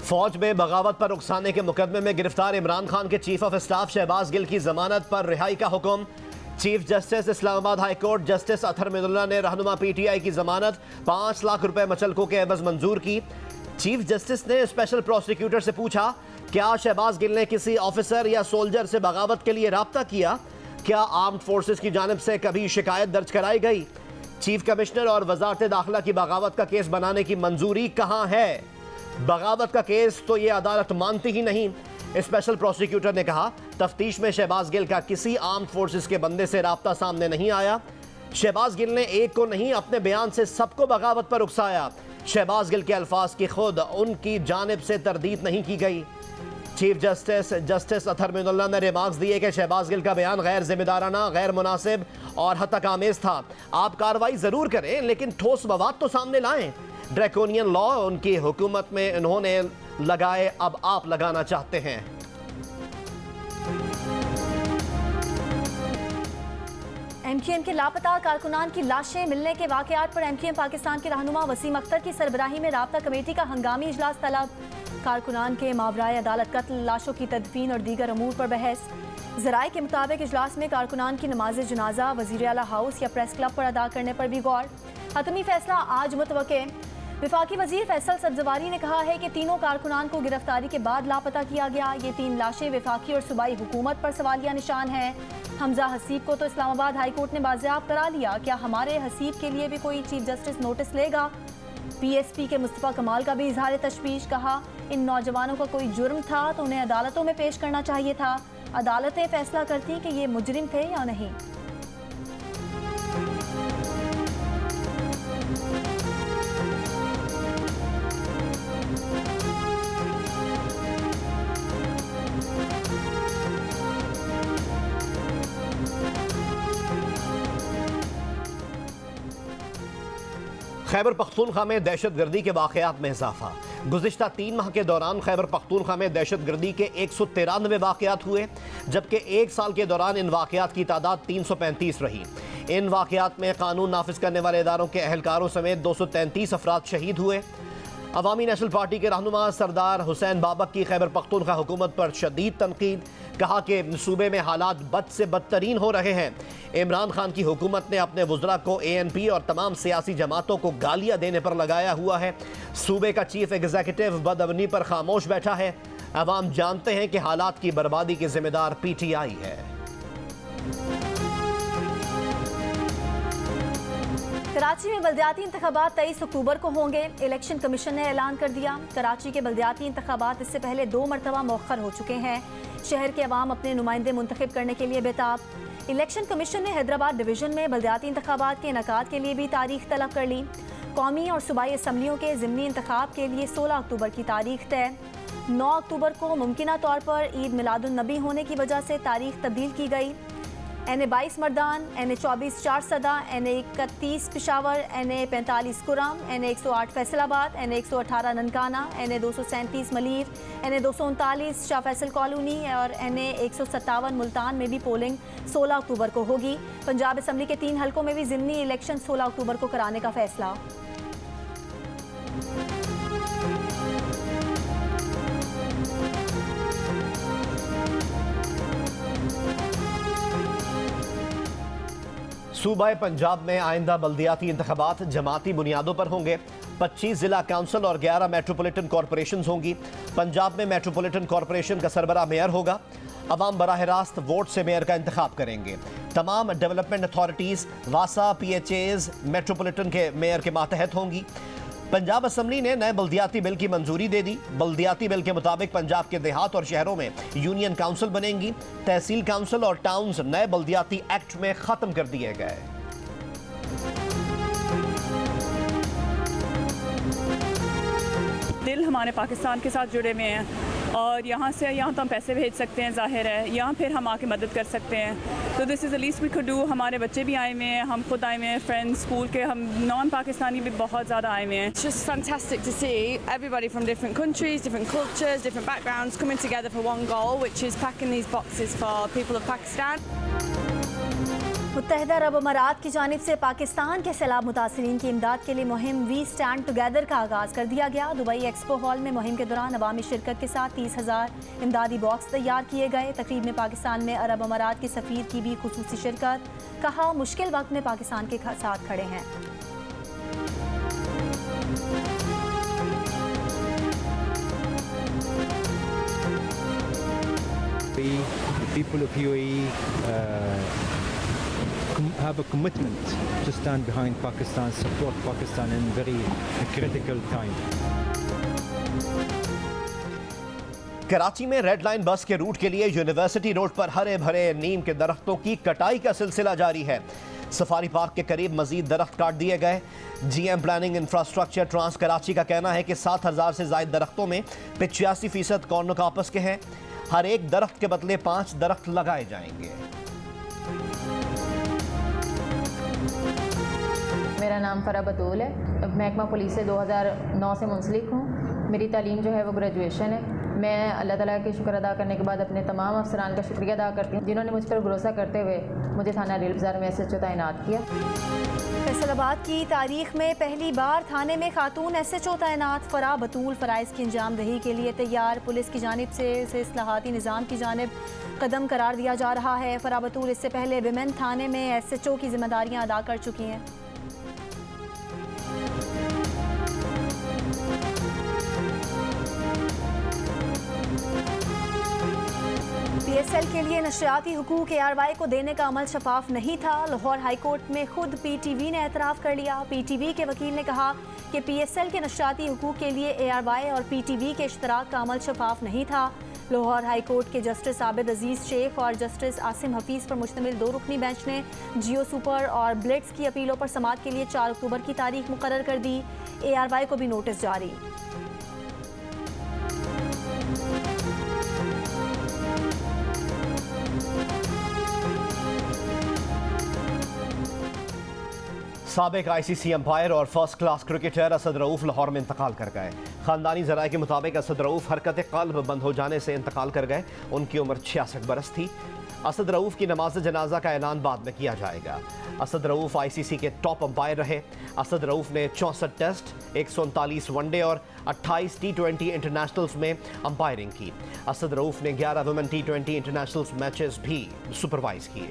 फौज में बगावत पर उकसाने के मुकदमे में गिरफ्तार इमरान खान के chief of staff Shahbaz Gill की जमानत पर रिहाई का हुक्म। Chief justice Islamabad high court justice Athar Minallah ने रहनुमा पीटीआई की जमानत 5 लाख रुपए मचलकों के एवज मंजूर की। चीफ जस्टिस ने स्पेशल प्रोसिक्यूटर से पूछा, क्या शहबाज गिल ने किसी ऑफिसर या सोल्जर से बगावत के लिए राब्ता किया? क्या आर्म्ड फोर्सेस की जानिब से कभी शिकायत दर्ज कराई गई? चीफ कमिश्नर और वजारत दाखिला की बगावत का केस बनाने की मंजूरी कहाँ है? बगावत का केस तो ये अदालत मानती ही नहीं। स्पेशल प्रोसिक्यूटर ने कहा, तफ्तीश में शहबाज गिल का किसी आर्म्ड फोर्सेस के बंदे से राब्ता सामने नहीं आया। शहबाज गिल ने एक को नहीं, अपने बयान से सबको बगावत पर उकसाया। शहबाज गिल के अल्फाज की खुद उनकी जानिब से तरदीद नहीं की गई। Chief justice justice Athar Minallah ने रिमार्क्स दिए कि शहबाज गिल का बयान गैर जिम्मेदाराना, गैर मुनासिब और हतक आमेज था। आप कार्रवाई जरूर करें लेकिन ठोस मवाद तो सामने लाएं। ड्रैकोनियन लॉ उनकी हुकूमत में इन्होंने लगाए, अब आप लगाना चाहते हैं। एमक्यूएम के लापता कारकुनान की लाशें मिलने के वाकयात पर एमक्यूएम पाकिस्तान के रहनुमा वसीम अख्तर की सरबराही में राब्ता कमेटी का हंगामी इजलास तलब। कारकुनान के मावराए अदालत कत्ल, लाशों की तदफीन और दीगर अमूर पर बहस। ज़राए के मुताबिक इजलास में कारकुनान की नमाज जनाजा वज़ीर आला हाउस या प्रेस क्लब पर अदा करने पर भी गौर। हतमी फैसला आज मुतवक्के। विफाकी वजीर फैसल सब्जवारी ने कहा है कि तीनों कारकुनान को गिरफ्तारी के बाद लापता किया गया। ये 3 लाशें विफाकी और सूबाई हुकूमत पर सवालिया निशान है। हमजा हसीब को तो इस्लामाबाद हाई कोर्ट ने बाजियाब करा लिया, क्या हमारे हसीब के लिए भी कोई चीफ जस्टिस नोटिस लेगा? पीएसपी के मुस्तफ़ा कमाल का भी इजहार तशवीश, कहा इन नौजवानों का कोई जुर्म था तो उन्हें अदालतों में पेश करना चाहिए था। अदालतें फैसला करती कि ये मुजरिम थे या नहीं। खैबर पख्तूनख्वा में दहशतगर्दी के वाक़यात में इजाफा। गुज़िश्ता 3 माह के दौरान खैबर पख्तूनख्वा में दहशतगर्दी के 193 वाक़यात हुए, जबकि 1 साल के दौरान इन वाक़यात की तादाद 335 रही। इन वाक़यात में कानून नाफिज करने वाले इदारों के अहलकारों समेत 233 अफराद शहीद हुए। अवामी नेशनल पार्टी के रहनुमा सरदार हुसैन बाबक की खैबर पख्तूनख्वा हुकूमत पर शदीद तनकीद, कहा कि सूबे में हालात बद से बदतरीन हो रहे हैं। इमरान खान की हुकूमत ने अपने वज़रा को ANP और तमाम सियासी जमातों को गालियाँ देने पर लगाया हुआ है। सूबे का चीफ एग्जीक्यूटिव बदअमनी पर खामोश बैठा है। अवाम जानते हैं कि हालात की बर्बादी के जिम्मेदार PTI है। कराची में बल्दियाती इंतखाबात 23 अक्टूबर को होंगे। इलेक्शन कमीशन ने ऐलान कर दिया। कराची के बल्दियाती इंतखाबात इससे पहले 2 मरतबा मौखर हो चुके हैं। शहर के अवाम अपने नुमाइंदे मुंतखब करने के लिए बेताब। इलेक्शन कमीशन ने हैदराबाद डिवीज़न में बल्दियाती इंतखाबात के इनेकाद के लिए भी तारीख तलब कर ली। कौमी और सूबाई असम्बलियों के ज़िमनी इंतखाब के लिए 16 अक्टूबर की तारीख तय। 9 अक्टूबर को मुमकिना तौर पर ईद मिलादुन्नबी होने की वजह से तारीख तब्दील की गई। NA 22 Mardan, NA 24 Charsadda, NA 31 Peshawar, NA 45 कुराम, NA 108 Faisalabad, NA 118 Nankana, NA 237 Malir, NA 239 Shah Faisal colony और NA 157 मुल्तान में भी पोलिंग 16 अक्टूबर को होगी। पंजाब असम्बली के 3 हलकों में भी ज़िमनी इलेक्शन 16 अक्टूबर को कराने का फैसला। सूबा पंजाब में आइंदा बल्दियाती इंतखाबात जमाती बुनियादों पर होंगे। 25 जिला काउंसिल और 11 मेट्रोपॉलिटन कॉरपोरेशन होंगी। पंजाब में मेट्रोपॉलिटन कॉरपोरेशन का सरबरा मेयर होगा। अवाम बराह रास्त वोट से मेयर का इंतखाब करेंगे। तमाम डेवलपमेंट अथॉरिटीज़, वासा, PHAs मेट्रोपॉलिटन के मेयर के मातहत होंगी। पंजाब असम्बली ने नए बल्दियाती बिल की मंजूरी दे दी। बल्दियाती बिल के मुताबिक पंजाब के देहात और शहरों में यूनियन काउंसिल बनेंगी। तहसील काउंसिल और टाउन्स नए बल्दियाती एक्ट में ख़त्म कर दिए गए। दिल हमारे पाकिस्तान के साथ जुड़े हुए हैं और यहाँ से यहाँ तो हम पैसे भेज सकते हैं, जाहिर है यहाँ फिर हम आके मदद कर सकते हैं। तो this is the least we could do. हमारे बच्चे भी आए हुए हैं, हम खुद आए हुए हैं, फ्रेंड्स, स्कूल के, हम नॉन पाकिस्तानी भी बहुत ज़्यादा आए हुए हैं। It's just fantastic to see everybody from different countries, different cultures, different backgrounds coming together for one goal, which is packing these boxes for people of Pakistan. मुत्तहिदा अरब अमारात की जानिब से पाकिस्तान के सैलाब मुतासरीन की इमदाद के लिए मुहिम वी स्टैंड टुगेदर का आगाज़ कर दिया गया। दुबई एक्सपो हॉल में मुहिम के दौरान अवामी शिरकत के साथ 30,000 इमदादी बॉक्स तैयार किए गए। तकरीब में पाकिस्तान में अरब अमारात के सफ़ीर की भी खुसूसी शिरकत। कहा, मुश्किल वक्त में पाकिस्तान के साथ खड़े हैं। The people of UAE have a commitment to stand behind Pakistan, support Pakistan in very critical time. Karachi में रेड लाइन बस के रूट के लिए यूनिवर्सिटी रोड पर हरे भरे नीम के दरख्तों की कटाई का सिलसिला जारी है। सफारी पार्क के करीब मजीद दरख्त काट दिए गए। GM planning infrastructure trans Karachi का कहना है कि 7,000 से ज्यादा दरख्तों में 85% कॉर्नोकॉपस के हैं। हर एक दरख्त के बदले 5 दरख्त लगाए जाएंगे। मेरा नाम फरा बतूल है। महकमा पुलिस से 2009 से मुंसलिक हूँ। मेरी तालीम जो है वो ग्रेजुएशन है। मैं अल्लाह ताला के शुक्र अदा करने के बाद अपने तमाम अफसरान का शुक्रिया अदा करती हूँ जिन्होंने मुझ पर भरोसा करते हुए मुझे थाना रेल बाज़ार में SHO तैनात किया। फैसलाबाद की तारीख में पहली बार थाने में खातून SHO तैनात। फरा बतूल फ़राइज़ की अंजामदही के लिए तैयार। पुलिस की जानिब से इसे इस्लाहाती निज़ाम की जानिब कदम करार दिया जा रहा है। फरा बतूल इससे पहले विमेन थाने में SHO की जिम्मेदारियाँ अदा कर चुकी हैं। PSL के लिए नशरियाती हुकूक ARY को देने का अमल शफाफ नहीं था। लाहौर हाई कोर्ट में खुद PTV ने एतराफ़ कर लिया। PTV के वकील ने कहा कि PSL के नशरियाती हुकूक के लिए ARY और PTV के इश्तराक का अमल शफाफ नहीं था। लाहौर हाई कोर्ट के जस्टिस आबिद अजीज़ शेख और जस्टिस आसिम हफीज़ पर मुश्तमिल 2 रुकनी बेंच ने जियो सुपर और ब्लिट्स की अपीलों पर समाअत के लिए 4 अक्टूबर की तारीख मुकर्रर कर दी। ARY को भी नोटिस जारी। साबिक ICC अंपायर और first class cricketer Asad Rauf Lahore में इंतकाल कर गए। खानदानी ज़राए के मुताबिक असद रऊफ हरकत क़ल्ब बंद हो जाने से इंतकाल कर गए। उनकी उम्र 66 बरस थी। असद रऊफ की नमाज जनाजा का ऐलान बाद में किया जाएगा। असद रऊफ ICC के टॉप अंपायर रहे। असद रऊफ ने 64 टेस्ट, 139 वनडे और 28 T20 इंटरनेशनल्स में अंपायरिंग की। असद रऊफ ने 11 वुमेन T20 इंटरनेशनल्स मैचेस भी सुपरवाइज किए।